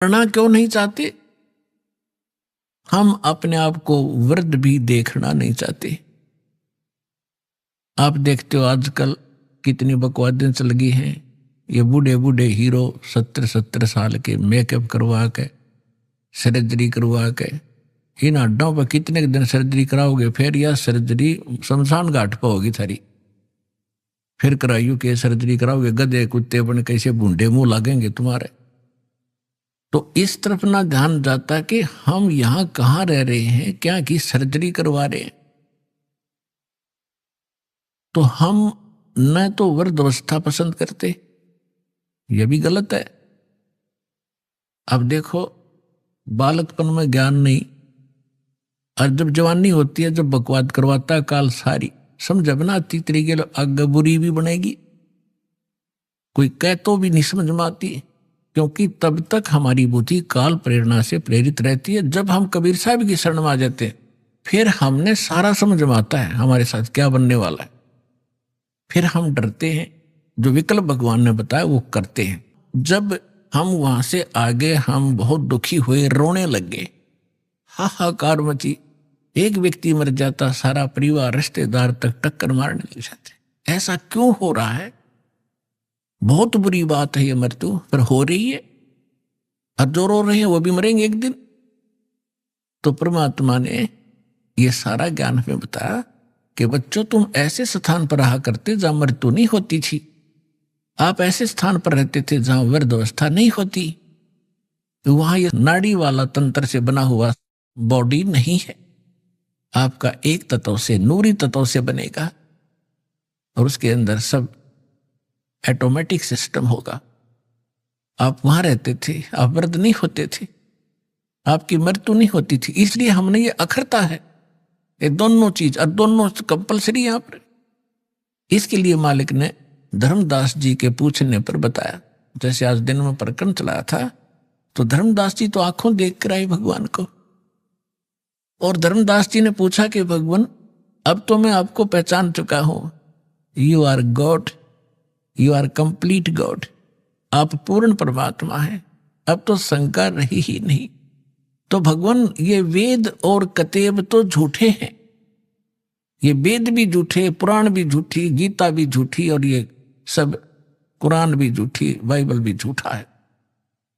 करना क्यों नहीं चाहते? हम अपने आप को वृद्ध भी देखना नहीं चाहते। आप देखते हो आजकल कितनी बकवादें चल गई हैं। ये बूढ़े बूढ़े हीरो 70-70 साल के मेकअप करवा के, सर्जरी करवा के, इन हड्डों पर कितने दिन सर्जरी कराओगे? फिर यह सर्जरी शमशान घाट पर होगी थारी। फिर कराइयो के सर्जरी कराओगे, गधे कुत्ते बन कैसे बूढ़े मुंह लगेंगे तुम्हारे। तो इस तरफ ना ध्यान जाता कि हम यहाँ कहाँ रह रहे हैं, क्या की सर्जरी करवा रहे हैं। तो हम न तो वृद्धावस्था पसंद करते, यह भी गलत है। अब देखो, बालकपन में ज्ञान नहीं, और जब जवानी होती है, जब बकवाद करवाता है काल सारी समझ बनाती तरीके आगे बुरी भी बनेगी, कोई कह तो भी नहीं समझ में आती, क्योंकि तब तक हमारी बुद्धि काल प्रेरणा से प्रेरित रहती है। जब हम कबीर साहब की शरण में आ जाते हैं, फिर हमने सारा समझ में आता है हमारे साथ क्या बनने वाला है। फिर हम डरते हैं, जो विकल्प भगवान ने बताया वो करते हैं। जब हम वहां से आगे हम बहुत दुखी हुए, रोने लग गए, हाहाकार मची, एक व्यक्ति मर जाता, सारा परिवार रिश्तेदार तक टक्कर मारने लग जाते। ऐसा क्यों हो रहा है? बहुत बुरी बात है ये मृत्यु, पर हो रही है, और जो रो रहे हैं वो भी मरेंगे एक दिन। तो परमात्मा ने ये सारा ज्ञान हमें बताया कि बच्चों, तुम ऐसे स्थान पर रहा करते जहां मृत्यु नहीं होती थी। आप ऐसे स्थान पर रहते थे जहां वृद्धावस्था नहीं होती। वहां ये नाड़ी वाला तंत्र से बना हुआ बॉडी नहीं है। आपका एक तत्व से, नूरी तत्व से बनेगा, और उसके अंदर सब ऑटोमेटिक सिस्टम होगा। आप वहां रहते थे, आप वृद्ध नहीं होते थे, आपकी मृत्यु नहीं होती थी। इसलिए हमने ये अखरता है, ये दोनों चीज, और दोनों कंपलसरी यहां पर। इसके लिए मालिक ने धर्मदास जी के पूछने पर बताया। जैसे आज दिन में प्रकरण चला था, तो धर्मदास जी तो आंखों देख कर आए भगवान को, और धर्मदास जी ने पूछा कि भगवान, अब तो मैं आपको पहचान चुका हूं, you are God, you are complete God, आप पूर्ण परमात्मा हैं, अब तो शंका रही ही नहीं। तो भगवान, ये वेद और कतेब तो झूठे हैं, ये वेद भी झूठे, पुराण भी झूठी, गीता भी झूठी, और ये सब कुरान भी झूठी, बाइबल भी झूठा है।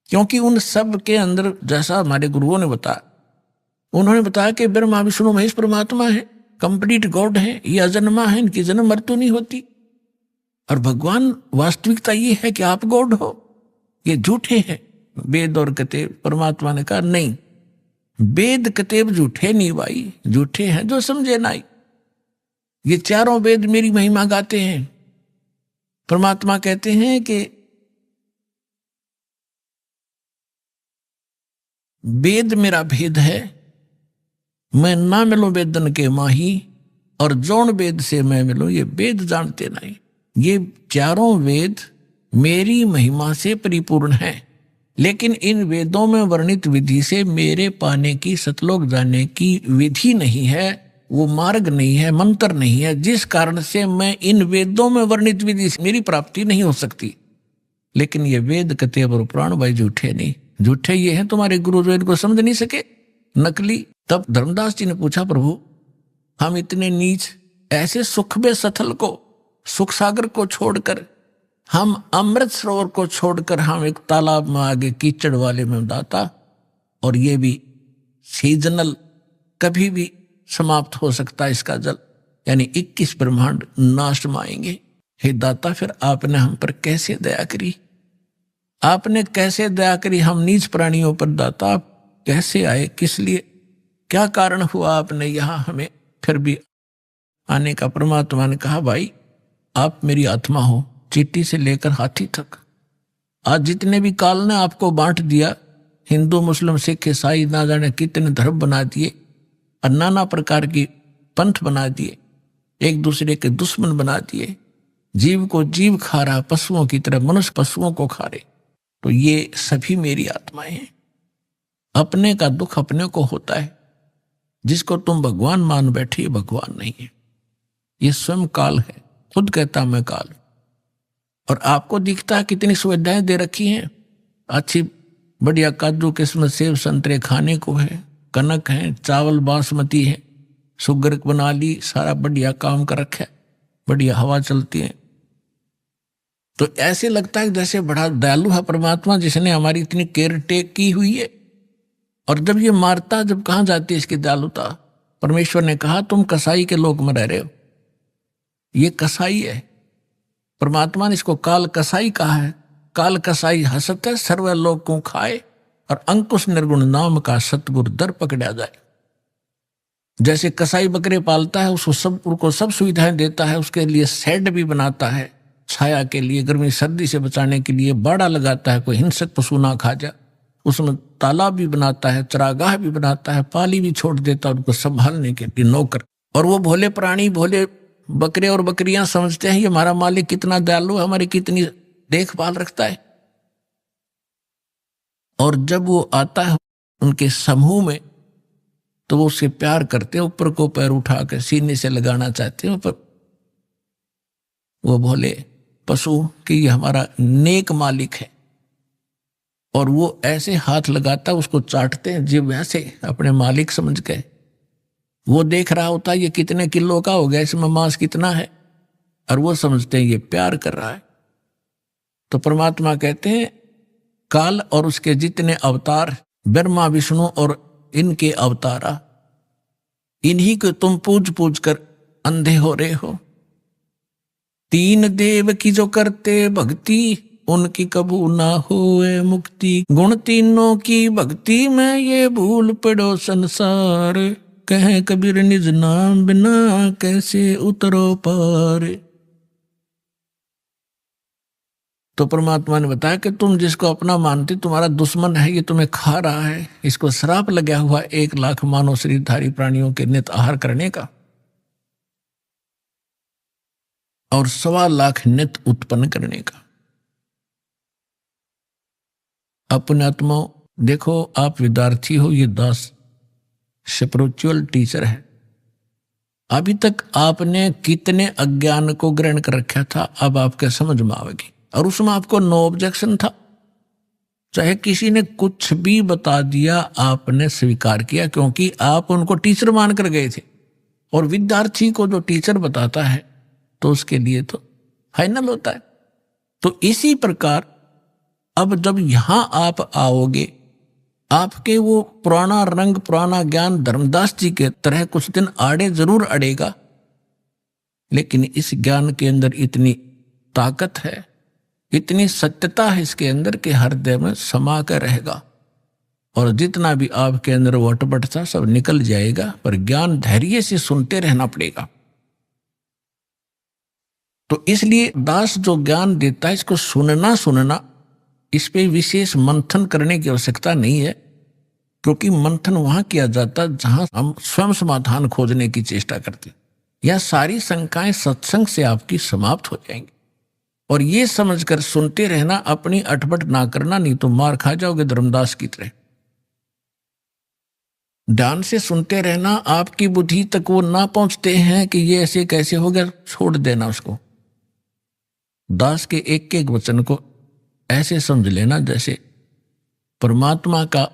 क्योंकि उन सब के अंदर, जैसा हमारे गुरुओं ने बताया, उन्होंने बताया कि ब्रह्मा विष्णु महेश परमात्मा है, कंप्लीट गॉड है, ये अजन्मा है, इनकी जन्म मृत्यु नहीं होती। और भगवान, वास्तविकता ये है कि आप गॉड हो, ये झूठे हैं वेद और कतेब। परमात्मा ने कहा नहीं, वेद कतेब झूठे नहीं भाई, झूठे हैं जो समझे नहीं। ये चारों वेद मेरी महिमा गाते हैं। परमात्मा कहते हैं कि वेद मेरा भेद है, मैं ना मिलूं वेदन के माही, और जौन वेद से मैं मिलूं ये वेद जानते नहीं। ये चारों वेद मेरी महिमा से परिपूर्ण हैं, लेकिन इन वेदों में वर्णित विधि से मेरे पाने की, सतलोक जाने की विधि नहीं है, वो मार्ग नहीं है, मंत्र नहीं है, जिस कारण से मैं इन वेदों में वर्णित विधि से मेरी प्राप्ति नहीं हो सकती। लेकिन ये वेद कतेब और पुराण भाई झूठे नहीं, झूठे ये हैं तुम्हारे गुरु जो इनको समझ नहीं सके, नकली। तब धर्मदास जी ने पूछा, प्रभु हम इतने नीच, ऐसे सुख में सथल को, सुख सागर को छोड़कर, हम अमृत सरोवर को छोड़कर हम एक तालाब में आगे कीचड़ वाले में दाता, और ये भी सीजनल, कभी भी समाप्त हो सकता है इसका जल, यानी 21 ब्रह्मांड नाश में आएंगे। हे दाता, फिर आपने हम पर कैसे दया करी, आपने कैसे दया करी हम नीच प्राणियों पर दाता, आप कैसे आए, किस लिए, क्या कारण हुआ आपने यहाँ हमें फिर भी आने का। परमात्मा ने कहा, भाई आप मेरी आत्मा हो, चींटी से लेकर हाथी तक। आज जितने भी काल ने आपको बांट दिया, हिंदू मुस्लिम सिख ईसाई ना जाने कितने धर्म बना दिए, और नाना प्रकार की पंथ बना दिए, एक दूसरे के दुश्मन बना दिए, जीव को जीव खा रहा, पशुओं की तरह मनुष्य पशुओं को खा रहे। तो ये सभी मेरी आत्माएं हैं। अपने का दुख अपने को होता है, जिसको तुम भगवान मान बैठे, भगवान नहीं है, ये स्वयं काल है, खुद कहता मैं काल। और आपको दिखता है कितनी सुविधाएं दे रखी हैं, अच्छी बढ़िया काजू किस्मत सेब संतरे खाने को है, कनक है, चावल बासमती है, शुगर बना ली, सारा बढ़िया काम कर रखा है, बढ़िया हवा चलती है। तो ऐसे लगता है जैसे बड़ा दयालु है परमात्मा, जिसने हमारी इतनी केयर टेक की हुई है। और जब ये मारता, जब कहाँ जाती है इसकी दयालुता? परमेश्वर ने कहा तुम कसाई के लोक में रह रहे हो, ये कसाई है। परमात्मा ने इसको काल कसाई कहा है। काल कसाई हसत है सर्वलोक को खाए, और अंकुश निर्गुण नाम का सतगुर दर पकड़ा जाए। जैसे कसाई बकरे पालता है, उनको सब सुविधाएं देता है, उसके लिए शेड भी बनाता है, छाया के लिए, गर्मी सर्दी से बचाने के लिए बाड़ा लगाता है, कोई हिंसक पशु ना खा जाए, उसमें तालाब भी बनाता है, चरागाह भी बनाता है, पाली भी छोड़ देता है उनको संभालने के लिए नौकर। और वो भोले प्राणी, भोले बकरे और बकरियां समझते हैं ये हमारा मालिक कितना दयालु है, हमारी कितनी देखभाल रखता है। और जब वो आता है उनके समूह में, तो वो उससे प्यार करते हैं, ऊपर को पैर उठा कर सीने से लगाना चाहते हैं ऊपर। वो भोले पशु कि ये हमारा नेक मालिक है, और वो ऐसे हाथ लगाता, उसको चाटते हैं जीव वैसे अपने मालिक समझ गए। वो देख रहा होता है ये कितने किलो का हो गया, इसमें मांस कितना है, और वो समझते हैं ये प्यार कर रहा है। तो परमात्मा कहते हैं काल और उसके जितने अवतार, ब्रह्मा विष्णु और इनके अवतारा, इन्हीं को तुम पूज पूज कर अंधे हो रहे हो। तीन देव की जो करते भक्ति, उनकी कबू ना होए मुक्ति। गुण तीनों की भक्ति में ये भूल पड़ो संसार, कहे कबीर निज नाम बिना कैसे उतरो पार। तो परमात्मा ने बताया कि तुम जिसको अपना मानते, तुम्हारा दुश्मन है, ये तुम्हें खा रहा है, इसको श्राप लगा हुआ 1,00,000 मानव शरीरधारी प्राणियों के नित आहार करने का, और 1,25,00,000 नित उत्पन्न करने का। अपने आत्मा देखो, आप विद्यार्थी हो, ये दास स्पिरिचुअल टीचर है। अभी तक आपने कितने अज्ञान को ग्रहण कर रखा था, अब आपके समझ में आवेगी। और उसमें आपको नो ऑब्जेक्शन था, चाहे किसी ने कुछ भी बता दिया आपने स्वीकार किया, क्योंकि आप उनको टीचर मान कर गए थे। और विद्यार्थी को जो टीचर बताता है तो उसके लिए तो फाइनल होता है। तो इसी प्रकार अब जब यहां आप आओगे, आपके वो पुराना रंग, पुराना ज्ञान धर्मदास जी के तरह कुछ दिन आड़े जरूर अड़ेगा, लेकिन इस ज्ञान के अंदर इतनी ताकत है, इतनी सत्यता है इसके अंदर कि हृदय में समा कर रहेगा। और जितना भी आपके अंदर वटपट था सब निकल जाएगा, पर ज्ञान धैर्य से सुनते रहना पड़ेगा। तो इसलिए दास जो ज्ञान देता है, इसको सुनना, इस पे विशेष मंथन करने की आवश्यकता नहीं है, क्योंकि मंथन वहां किया जाता है जहां हम स्वयं समाधान खोजने की चेष्टा करते। यह सारी शंकाएं सत्संग से आपकी समाप्त हो जाएंगी। और ये समझकर सुनते रहना, अपनी अटपट ना करना, नहीं तो मार खा जाओगे धर्मदास की तरह। ध्यान से सुनते रहना, आपकी बुद्धि तक वो ना पहुंचते हैं कि ये ऐसे कैसे हो गया, छोड़ देना उसको। दास के एक एक वचन को ऐसे समझ लेना जैसे परमात्मा का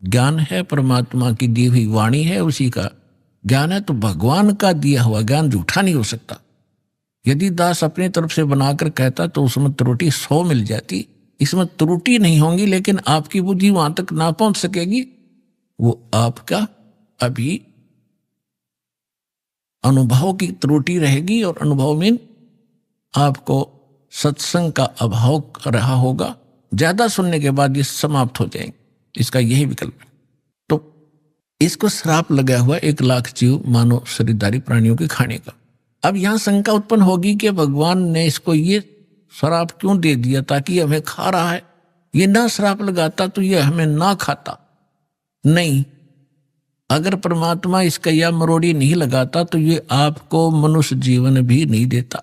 ज्ञान है, परमात्मा की दी हुई वाणी है, उसी का ज्ञान है। तो भगवान का दिया हुआ ज्ञान झूठा नहीं हो सकता। यदि दास अपनी तरफ से बनाकर कहता तो उसमें त्रुटि 100 मिल जाती, इसमें त्रुटि नहीं होंगी, लेकिन आपकी बुद्धि वहां तक ना पहुंच सकेगी। वो आपका अभी अनुभव की त्रुटि रहेगी, और अनुभव में आपको सत्संग का अभाव रहा होगा। ज्यादा सुनने के बाद ये समाप्त हो जाएंगे, इसका यही विकल्प है। तो इसको श्राप लगा हुआ 1,00,000 जीव मानव शरीरधारी प्राणियों के खाने का। अब यहां शंका उत्पन्न होगी कि भगवान ने इसको ये श्राप क्यों दे दिया, ताकि हमें खा रहा है। ये ना श्राप लगाता तो ये हमें ना खाता। नहीं, अगर परमात्मा इसका या मरोड़ी नहीं लगाता तो ये आपको मनुष्य जीवन भी नहीं देता।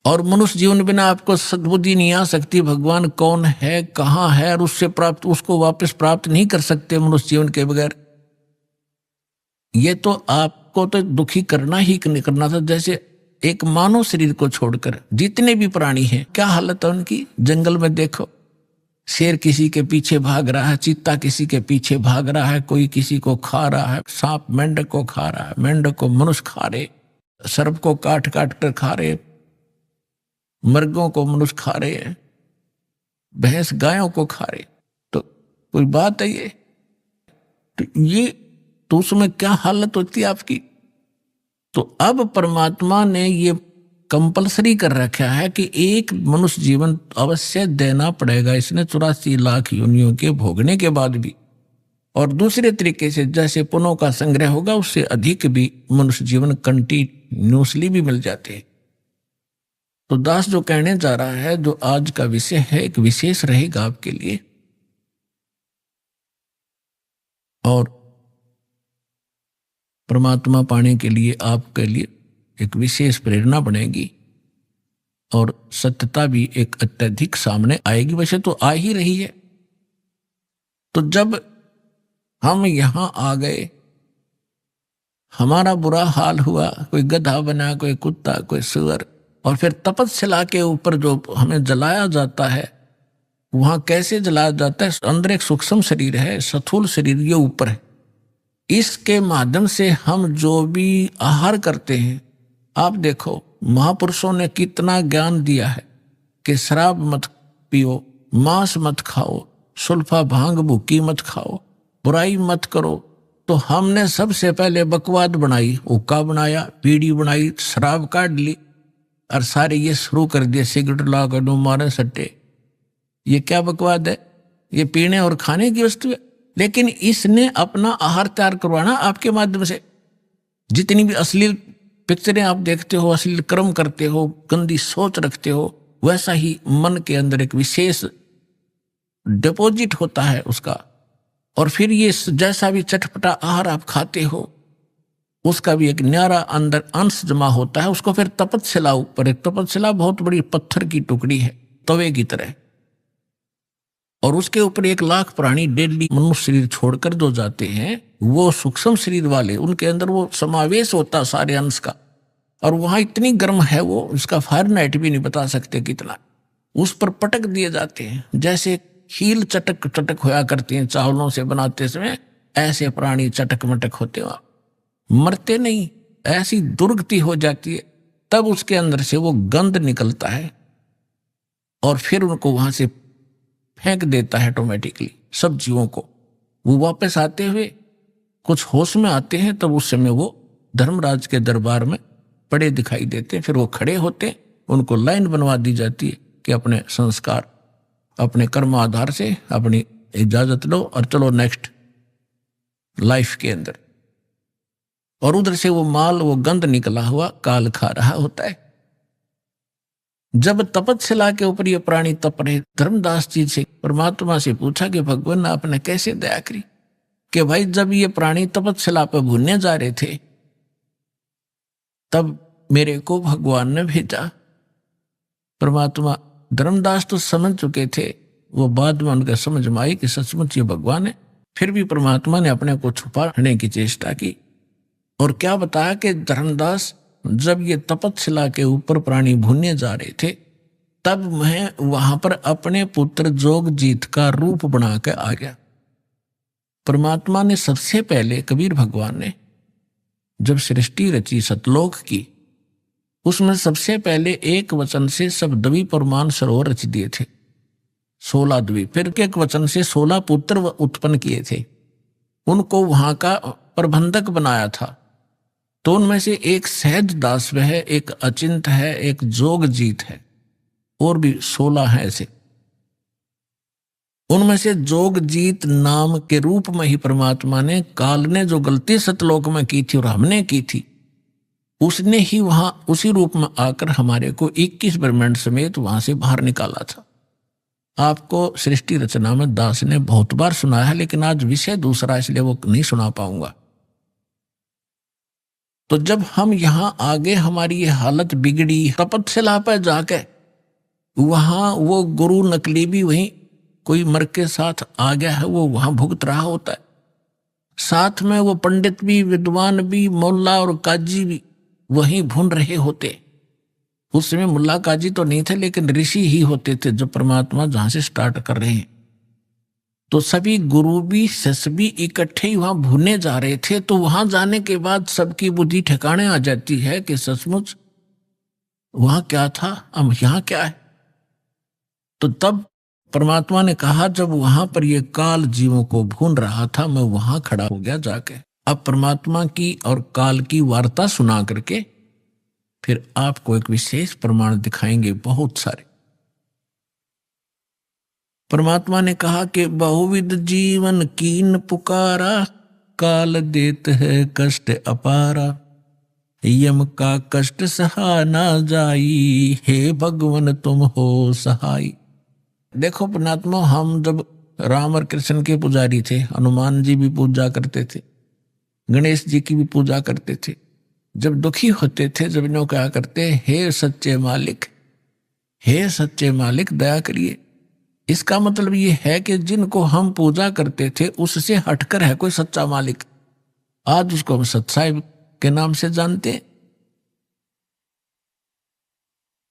और मनुष्य जीवन बिना आपको सद्बुद्धि नहीं आ सकती, भगवान कौन है, कहाँ है, और उसको वापस प्राप्त नहीं कर सकते मनुष्य जीवन के बगैर। ये तो आपको तो दुखी करना ही करना था। जैसे एक मानव शरीर को छोड़कर जितने भी प्राणी हैं, क्या हालत है उनकी, जंगल में देखो, शेर किसी के पीछे भाग रहा है, चीता किसी के पीछे भाग रहा है, कोई किसी को खा रहा है, सांप मेंढक को खा रहा है, मेंढक को मनुष्य खा रहे, सर्प को काट काट कर खा रहे, मर्गों को मनुष्य खा रहे हैं, भैंस गायों को खा रहे। तो कोई बात है ये? तो उसमें क्या हालत होती है आपकी? तो अब परमात्मा ने ये कंपलसरी कर रखा है कि एक मनुष्य जीवन अवश्य देना पड़ेगा, इसने 84 लाख योनियों के भोगने के बाद भी। और दूसरे तरीके से जैसे पुण्यों का संग्रह होगा उससे अधिक भी मनुष्य जीवन कंटिन्यूसली भी मिल जाते हैं। तो दास जो कहने जा रहा है, जो आज का विषय है, एक विशेष रहेगा आपके लिए और परमात्मा पाने के लिए आपके लिए एक विशेष प्रेरणा बनेगी और सत्यता भी एक अत्यधिक सामने आएगी। वैसे तो आ ही रही है। तो जब हम यहां आ गए, हमारा बुरा हाल हुआ, कोई गधा बना, कोई कुत्ता, कोई सुअर, और फिर तपस्या के ऊपर जो हमें जलाया जाता है, वहां कैसे जलाया जाता है? अंदर एक सूक्ष्म शरीर है, स्थूल शरीर ये ऊपर है। इसके माध्यम से हम जो भी आहार करते हैं, आप देखो महापुरुषों ने कितना ज्ञान दिया है कि शराब मत पियो, मांस मत खाओ, सुल्फा भांग भूकी मत खाओ, बुराई मत करो। तो हमने सबसे पहले बकवाद बनाई, हुक्का बनाया, बीड़ी बनाई, शराब काट ली और सारे ये शुरू कर दिए, सिगरेट ला कर मारे सट्टे। ये क्या बकवाद है? ये पीने और खाने की वस्तु है। लेकिन इसने अपना आहार तैयार करवाना आपके माध्यम से। जितनी भी अश्लील पिक्चरें आप देखते हो, अश्लील कर्म करते हो, गंदी सोच रखते हो, वैसा ही मन के अंदर एक विशेष डिपॉजिट होता है उसका। और फिर ये जैसा भी चटपटा आहार आप खाते हो, उसका भी एक न्यारा अंदर अंश जमा होता है। उसको फिर तपस्या ऊपर, एक तपस्या बहुत बड़ी पत्थर की टुकड़ी है, तवे की तरह, और उसके ऊपर 1 लाख प्राणी डेली मनुष्य शरीर छोड़कर जो जाते हैं, वो सूक्ष्म शरीर वाले, उनके अंदर वो समावेश होता सारे अंश का। और वहां इतनी गर्म है वो, उसका फारेनहाइट भी नहीं बता सकते कितना। उस पर पटक दिए जाते हैं, जैसे हील चटक चटक होया करती हैं चावलों से बनाते समय, ऐसे प्राणी चटक मटक होते हो, मरते नहीं, ऐसी दुर्गति हो जाती है। तब उसके अंदर से वो गंध निकलता है और फिर उनको वहां से फेंक देता है ऑटोमेटिकली सब जीवों को। वो वापस आते हुए कुछ होश में आते हैं, तब उस समय वो धर्मराज के दरबार में पड़े दिखाई देते हैं। फिर वो खड़े होते, उनको लाइन बनवा दी जाती है कि अपने संस्कार, अपने कर्म आधार से अपनी इजाजत लो और चलो नेक्स्ट लाइफ के अंदर। और उधर से वो माल, वो गंध निकला हुआ काल खा रहा होता है। जब तपस्या के ऊपर ये प्राणी तप रहे, धर्मदास जी से परमात्मा से पूछा कि भगवान आपने कैसे दया करी कि भाई जब ये प्राणी तपस्या पे भूनने जा रहे थे, तब मेरे को भगवान ने भेजा। परमात्मा, धर्मदास तो समझ चुके थे, वो बाद में उनका समझ में आई कि सचमुच ये भगवान है। फिर भी परमात्मा ने अपने को छुपाने की चेष्टा की और क्या बताया कि धर्मदास, जब ये तपस्या के ऊपर प्राणी भूनने जा रहे थे, तब मैं वहां पर अपने पुत्र जोगजीत का रूप बना के आ गया। परमात्मा ने सबसे पहले, कबीर भगवान ने जब सृष्टि रची सतलोक की, उसमें सबसे पहले एक वचन से सब द्वीप प्रमाण सरोवर रच दिए थे, 16 द्वीप। फिर एक वचन से 16 पुत्र उत्पन्न किए थे, उनको वहां का प्रबंधक बनाया था। तो उनमें से एक सहज दास है, एक अचिंत है, एक जोगजीत है, और भी 16 हैं ऐसे। उनमें से जोगजीत नाम के रूप में ही परमात्मा ने, काल ने जो गलती सतलोक में की थी और हमने की थी, उसने ही वहां उसी रूप में आकर हमारे को 21 ब्रह्मांड समेत वहां से बाहर निकाला था। आपको सृष्टि रचना में दास ने बहुत बार सुनाया है, लेकिन आज विषय दूसरा, इसलिए वो नहीं सुना पाऊंगा। तो जब हम यहां आगे, हमारी ये हालत बिगड़ी, तपस्या पर जाके वहां वो गुरु नकली भी वहीं कोई मर के साथ आ गया है, वो वहां भुगत रहा होता है। साथ में वो पंडित भी, विद्वान भी, मुल्ला और काजी भी वहीं भून रहे होते। उस समय मुल्ला काजी तो नहीं थे, लेकिन ऋषि ही होते थे जो परमात्मा जहां से स्टार्ट कर रहे हैं। तो सभी गुरु भी शिष्य भी इकट्ठे ही वहां भूने जा रहे थे। तो वहां जाने के बाद सबकी बुद्धि ठिकाने आ जाती है कि सचमुच वहां क्या था, अब यहां क्या है। तो तब परमात्मा ने कहा, जब वहां पर ये काल जीवों को भून रहा था, मैं वहां खड़ा हो गया जाके। अब परमात्मा की और काल की वार्ता सुना करके फिर आपको एक विशेष प्रमाण दिखाएंगे, बहुत सारे। परमात्मा ने कहा कि बहुविध जीवन कीन पुकारा, काल देत है कष्ट अपारा, यम का कष्ट सहा ना जाई, हे भगवन तुम हो सहाय। देखो पुणात्मा, हम जब राम और कृष्ण के पुजारी थे, हनुमान जी भी पूजा करते थे, गणेश जी की भी पूजा करते थे। जब दुखी होते थे, जब इन्हों क्या करते, हे सच्चे मालिक, हे सच्चे मालिक दया करिए। इसका मतलब ये है कि जिनको हम पूजा करते थे उससे हटकर है कोई सच्चा मालिक, आज उसको हम सच्चाई के नाम से जानते हैं।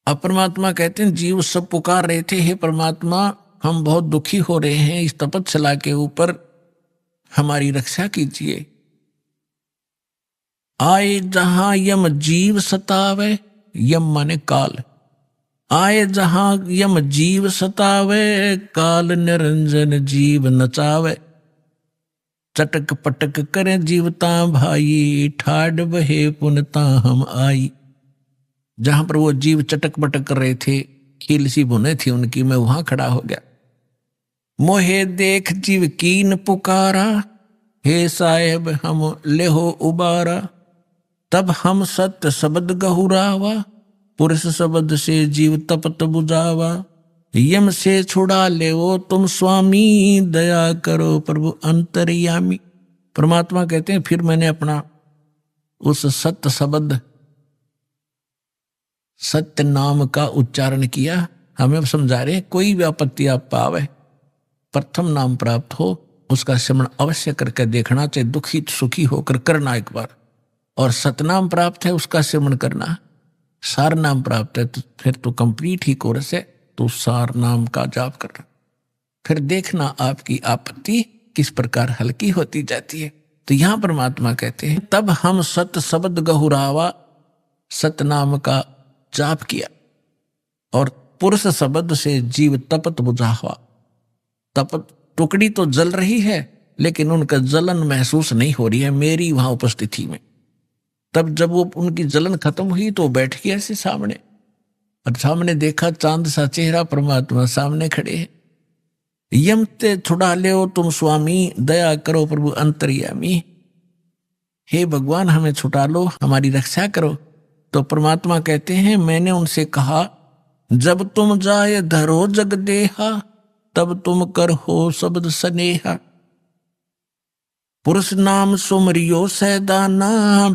अब परमात्मा कहते हैं, जीव सब पुकार रहे थे, हे परमात्मा हम बहुत दुखी हो रहे हैं, इस तपस्या के ऊपर हमारी रक्षा कीजिए। आए जहां यम जीव सतावे, यम माने काल, आए जहां यम जीव सतावे, काल निरंजन जीव नचावे, चटक पटक करें जीवता भाई, ठाड बहे पुनता हम आई। जहां पर वो जीव चटक पटक कर रहे थे, खील सी बुने थी उनकी, मैं वहां खड़ा हो गया। मोहे देख जीव कीन पुकारा, हे साहेब हम लेहो उबारा, तब हम सत्य शब्द गहुरावा, पुरुष शब्द से जीव तपत बुझावा, यम से छुड़ा ले वो तुम स्वामी, दया करो प्रभु अंतर्यामी। परमात्मा कहते हैं, फिर मैंने अपना उस सत्य शब्द, सत्य नाम का उच्चारण किया। हमें समझा रहे, कोई भी आपत्ति आप पावे, प्रथम नाम प्राप्त हो उसका स्मरण अवश्य करके देखना चाहिए, दुखी सुखी होकर करना एक बार। और सतनाम प्राप्त है उसका स्मरण करना, सार नाम प्राप्त है तो फिर तो कंप्लीट ही कोर्स है, तो सार नाम का जाप करना। फिर देखना आपकी आपत्ति किस प्रकार हल्की होती जाती है। तो यहां परमात्मा कहते हैं, तब हम सत शब्द गहुरावा, सतनाम का जाप किया, और पुरुष शब्द से जीव तपत बुझावा। तपत टुकड़ी तो जल रही है, लेकिन उनका जलन महसूस नहीं हो रही है मेरी वहां उपस्थिति में। तब जब वो उनकी जलन खत्म हुई तो बैठ गया ऐसे सामने, और सामने देखा चांद सा चेहरा, परमात्मा सामने खड़े हैं। यम ते छुड़ा ले तुम स्वामी, दया करो प्रभु अंतर्यामी। हे भगवान हमें छुटा लो, हमारी रक्षा करो। तो परमात्मा कहते हैं, मैंने उनसे कहा, जब तुम जाए धरो जग देहा, तब तुम कर हो शब्द स्नेहा, पुरुष नाम सुमरियो सैदाना,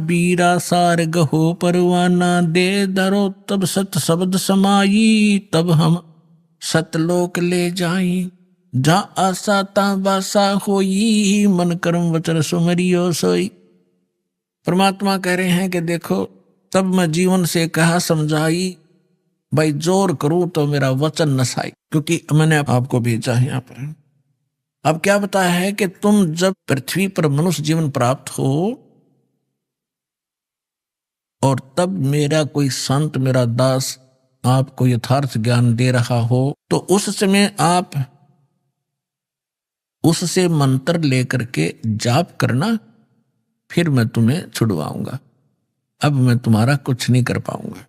बीरा सार गहो परवाना, दे धरो तब सत शब्द समाई, तब हम सतलोक ले जाई, जा आसा ता बासा होई, मन कर्म वचन सुमरियो सोई। परमात्मा कह रहे हैं कि देखो, तब मैं जीवन से कहा समझाई, भाई जोर करूं तो मेरा वचन नसाई, क्योंकि मैंने आपको भेजा है यहाँ पर। अब क्या बताया है कि तुम जब पृथ्वी पर मनुष्य जीवन प्राप्त हो, और तब मेरा कोई संत, मेरा दास आपको यथार्थ ज्ञान दे रहा हो, तो उस समय आप उससे मंत्र लेकर के जाप करना, फिर मैं तुम्हें छुड़वाऊंगा। अब मैं तुम्हारा कुछ नहीं कर पाऊंगा।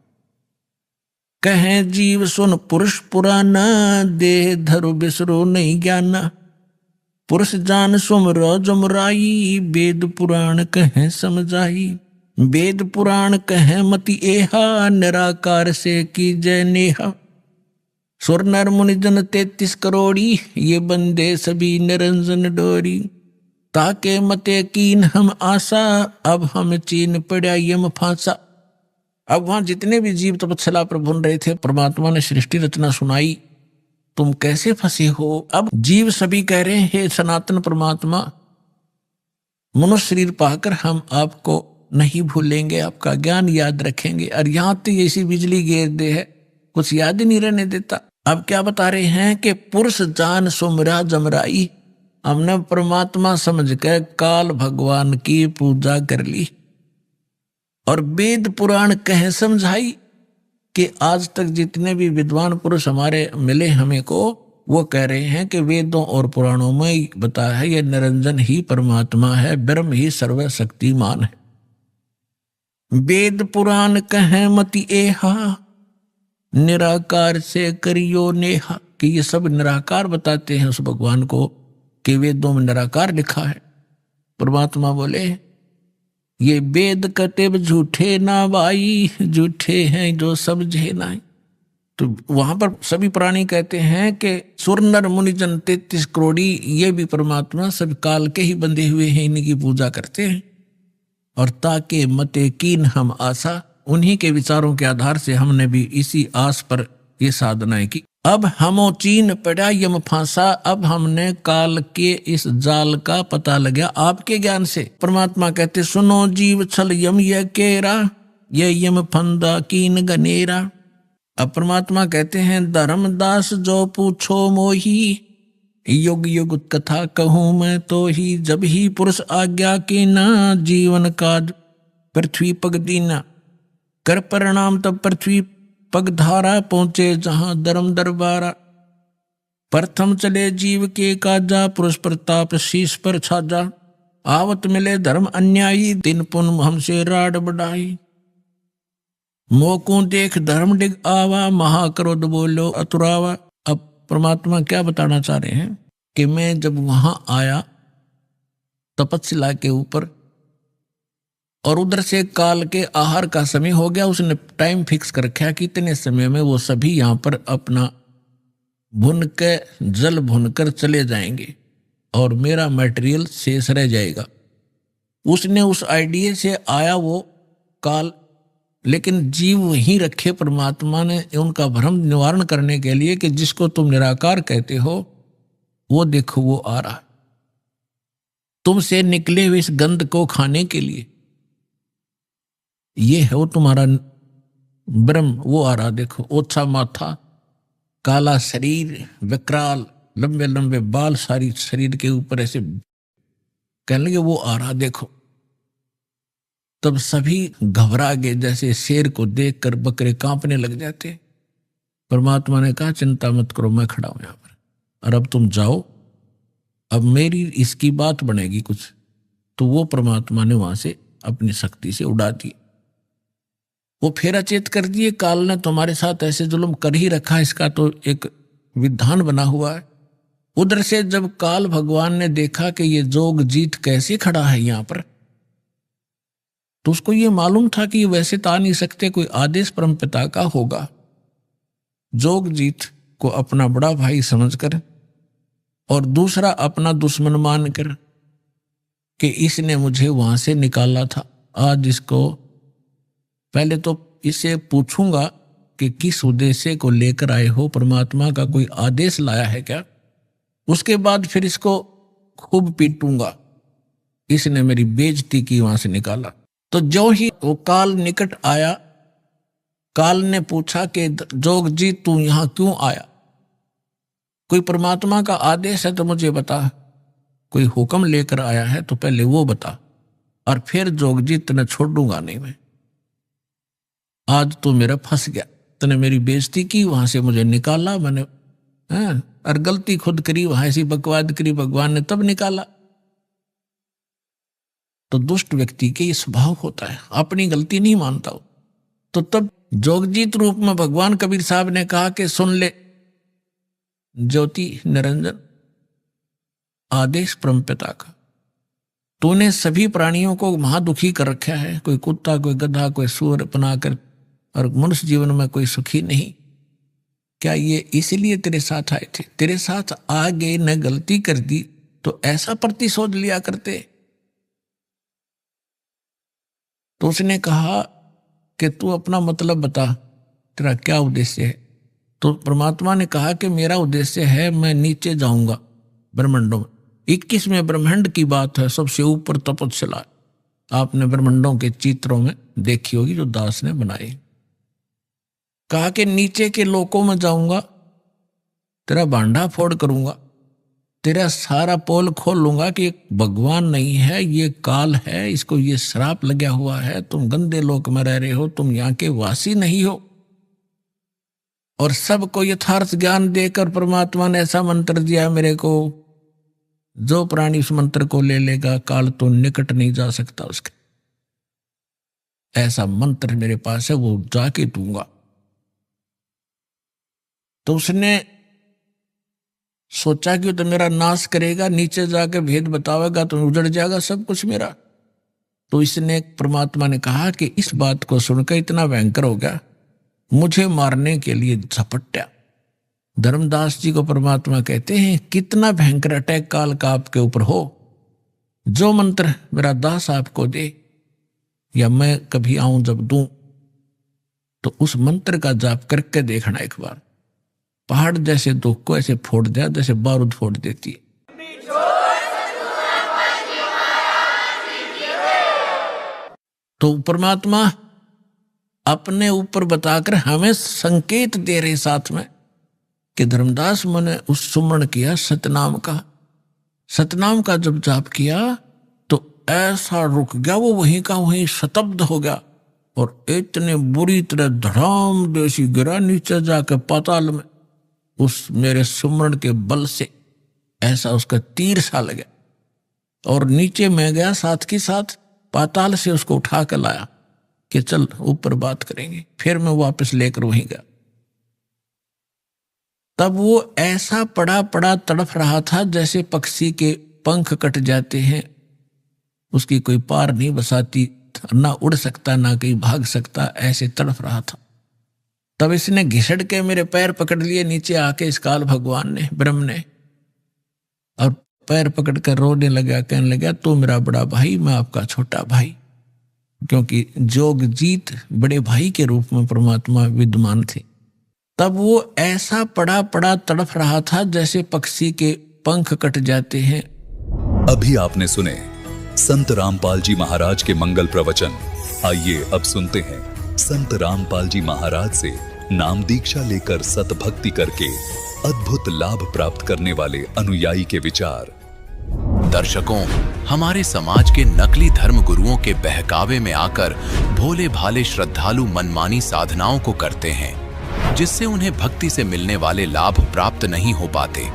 कहें जीव सुन पुरुष पुराना, देह धरो बिसरो नहीं ज्ञाना, पुरुष जान सुमरो जुमराई, वेद पुराण कहें समझाई, वेद पुराण कहें मति एहा, निराकार से की जय नेहा, सुर नर मुनि जन 33 करोड़ी, ये बंदे सभी निरंजन डोरी, ताके मते कीन हम आशा, अब हम चीन पड़ा यम फांसा। अब वहां जितने भी जीव तपस्या पर भुन रहे थे, परमात्मा ने सृष्टि रचना सुनाई, तुम कैसे फंसे हो। अब जीव सभी कह रहे हैं, हे सनातन परमात्मा, मनुष्य शरीर पाकर हम आपको नहीं भूलेंगे, आपका ज्ञान याद रखेंगे। और यहां तो ऐसी बिजली गिर दे है, कुछ याद ही नहीं रहने देता। अब क्या बता रहे हैं कि पुरुष जान सुमरा जमराई, हमने परमात्मा समझ के काल भगवान की पूजा कर ली और वेद पुराण कह समझाई कि आज तक जितने भी विद्वान पुरुष हमारे मिले हमें को, वो कह रहे हैं कि वेदों और पुराणों में ही बताया है ये निरंजन ही परमात्मा है, ब्रह्म ही सर्वशक्तिमान है। वेद पुराण कहें मति एहा, निराकार से करियो नेहा, कि ये सब निराकार बताते हैं उस भगवान को कि वेदों में निराकार लिखा है। परमात्मा बोले ये वेद कतेब झूठे ना भाई, झूठे हैं जो समझे ना। तो वहां पर सभी प्राणी कहते हैं कि सुर नर मुनिजन 33 करोड़ी ये भी परमात्मा सब काल के ही बंधे हुए हैं, इनकी पूजा करते हैं। और ताके मते कीन हम आशा, उन्हीं के विचारों के आधार से हमने भी इसी आस पर ये साधनाएं की। अब हमो चीन पड़ा यम फांसा, अब हमने काल के इस जाल का पता लगा आपके ज्ञान से। परमात्मा कहते सुनो जीव छल यम यह केरा, ये यम फंदा कीन गनेरा। अब परमात्मा कहते हैं धर्मदास जो पूछो मोही, युग युग कथा कहूं मैं तो ही। जब ही पुरुष आज्ञा के ना, जीवन काज पृथ्वी पग दीना। कर परिणाम तब पृथ्वी पग धारा, पहुंचे जहां धर्म दरबारा। प्रथम चले जीव के काजा, पुरुष प्रताप शीश पर छाजा। आवत मिले धर्म अन्यायी, दिन पुन हमसे राड बढ़ाई। मोकों देख धर्म डिग आवा, महाक्रोध बोलो अतुरावा। अब परमात्मा क्या बताना चाह रहे हैं कि मैं जब वहां आया तपस्या के ऊपर और उधर से काल के आहार का समय हो गया, उसने टाइम फिक्स कर रखा कि इतने समय में वो सभी यहां पर अपना भुन के जल भुनकर चले जाएंगे और मेरा मटेरियल शेष रह जाएगा। उसने उस आइडिया से आया वो काल, लेकिन जीव वहीं रखे परमात्मा ने उनका भ्रम निवारण करने के लिए कि जिसको तुम निराकार कहते हो वो देखो वो आ रहा, तुमसे निकले हुए इस गंध को खाने के लिए, ये है वो तुम्हारा ब्रह्म, वो आ रहा। देखो ओछा माथा, काला शरीर, विकराल, लंबे लंबे बाल सारी शरीर के ऊपर ऐसे, कहने लगे वो आ रहा देखो। तब सभी घबरा गए, जैसे शेर को देखकर बकरे कांपने लग जाते। परमात्मा ने कहा चिंता मत करो, मैं खड़ा हूं यहां पर, और अब तुम जाओ, अब मेरी इसकी बात बनेगी कुछ। तो वो परमात्मा ने वहां से अपनी शक्ति से उड़ा दी, वो फेरा चेत कर दिए। काल ने तुम्हारे साथ ऐसे जुल्म कर ही रखा, इसका तो एक विधान बना हुआ है। उधर से जब काल भगवान ने देखा कि ये जोग जीत कैसे खड़ा है यहां पर, तो उसको ये मालूम था कि ये वैसे तो आ नहीं सकते, कोई आदेश परमपिता का होगा। जोग जीत को अपना बड़ा भाई समझकर और दूसरा अपना दुश्मन मानकर कि इसने मुझे वहां से निकाला था, आज इसको पहले तो इससे पूछूंगा कि किस उद्देश्य को लेकर आए हो, परमात्मा का कोई आदेश लाया है क्या, उसके बाद फिर इसको खूब पीटूंगा, इसने मेरी बेइज्जती की वहां से निकाला। तो जो ही वो काल निकट आया, काल ने पूछा कि जोग जी तू यहां क्यों आया, कोई परमात्मा का आदेश है तो मुझे बता, कोई हुक्म लेकर आया है तो पहले वो बता, और फिर जोग जी तने छोड़ूंगा नहीं मैं। आज तो मेरा फंस गया, तने मेरी बेइज्जती की, वहां से मुझे निकाला मैंने, और गलती खुद करी, वहां ऐसी बकवाद करी, भगवान ने तब निकाला। तो दुष्ट व्यक्ति के ये स्वभाव होता है, अपनी गलती नहीं मानता हो। तो तब जोगजीत रूप में भगवान कबीर साहब ने कहा कि सुन ले ज्योति निरंजन, आदेश परमपिता का, तूने सभी प्राणियों को महादुखी कर रखा है, कोई कुत्ता, कोई गधा, कोई सूअर बनाकर, और मनुष्य जीवन में कोई सुखी नहीं। क्या ये इसलिए तेरे साथ आए थे? तेरे साथ आ गए न गलती कर दी तो ऐसा प्रतिशोध लिया करते। तो उसने कहा कि तू अपना मतलब बता, तेरा क्या उद्देश्य है। तो परमात्मा ने कहा कि मेरा उद्देश्य है मैं नीचे जाऊंगा ब्रह्मांडों में। 21वें ब्रह्मांड की बात है, सबसे ऊपर तपस्या आपने ब्रह्मांडों के चित्रों में देखी होगी जो दास ने बनाए। कहा कि नीचे के लोकों में जाऊंगा, तेरा भांडा फोड़ करूंगा, तेरा सारा पोल खोल लूंगा कि एक भगवान नहीं है, ये काल है, इसको ये श्राप लगा हुआ है, तुम गंदे लोक में रह रहे हो, तुम यहाँ के वासी नहीं हो। और सबको यथार्थ ज्ञान देकर परमात्मा ने ऐसा मंत्र दिया मेरे को, जो प्राणी उस मंत्र को ले लेगा काल तो निकट नहीं जा सकता उसके। ऐसा मंत्र मेरे पास है, वो जाके दूंगा। तो उसने सोचा कि तो मेरा नाश करेगा, नीचे जाके भेद बतावेगा तो उजड़ जाएगा सब कुछ मेरा। तो इसने परमात्मा ने कहा कि इस बात को सुनकर इतना भयंकर हो गया, मुझे मारने के लिए झपट्या। धर्मदास जी को परमात्मा कहते हैं कितना भयंकर अटैक काल का आपके ऊपर हो, जो मंत्र मेरा दास आपको दे या मैं कभी आऊं जब दूं, तो उस मंत्र का जाप करके देखना एक बार। पहाड़ जैसे दुख को ऐसे फोड़ दिया जैसे बारूद फोड़ देती है। तो परमात्मा अपने ऊपर बताकर हमें संकेत दे रहे साथ में कि धर्मदास मैंने उस सुमरण किया सतनाम का। सतनाम का जब जाप किया तो ऐसा रुक गया, वो वहीं का वहीं शतब्द हो गया और इतने बुरी तरह धड़ाम देसी गिरा नीचे जाकर पाताल में। उस मेरे सुमरण के बल से ऐसा उसका तीर सा लगा और नीचे मैं गया, साथ के साथ पाताल से उसको उठा कर लाया कि चल ऊपर बात करेंगे। फिर मैं वापस लेकर वहीं गया। तब वो ऐसा पड़ा पड़ा तड़फ रहा था जैसे पक्षी के पंख कट जाते हैं, उसकी कोई पार नहीं बसाती, ना उड़ सकता ना कहीं भाग सकता, ऐसे तड़फ रहा था। तब इसने घिसड़ के मेरे पैर पकड़ लिए नीचे आके, इस काल भगवान ने, ब्रह्म ने, और पैर पकड़ कर रोने लगा, कहने लगा तो मेरा बड़ा भाई, मैं आपका छोटा भाई। क्योंकि जोग जीत बड़े भाई के रूप में परमात्मा विद्यमान थे। तब वो ऐसा पड़ा पड़ा तड़फ रहा था जैसे पक्षी के पंख कट जाते हैं। अभी आपने सुने संत रामपाल जी महाराज के मंगल प्रवचन। आइए अब सुनते हैं संत रामपाल जी महाराज से नाम दीक्षा लेकर सतभक्ति करके अद्भुत लाभ प्राप्त करने वाले अनुयायी के विचार। दर्शकों, हमारे समाज के नकली धर्म गुरुओं के बहकावे में आकर भोले भाले श्रद्धालु मनमानी साधनाओं को करते हैं, जिससे उन्हें भक्ति से मिलने वाले लाभ प्राप्त नहीं हो पाते।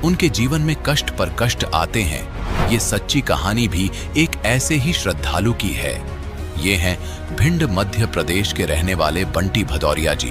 उनके जीवन में कष्ट पर कष्ट आते हैं। ये सच्ची कहानी भी एक ऐसे ही श्रद्धालु की है। ये हैं भिंड मध्य प्रदेश के रहने वाले बंटी भदौरिया जी।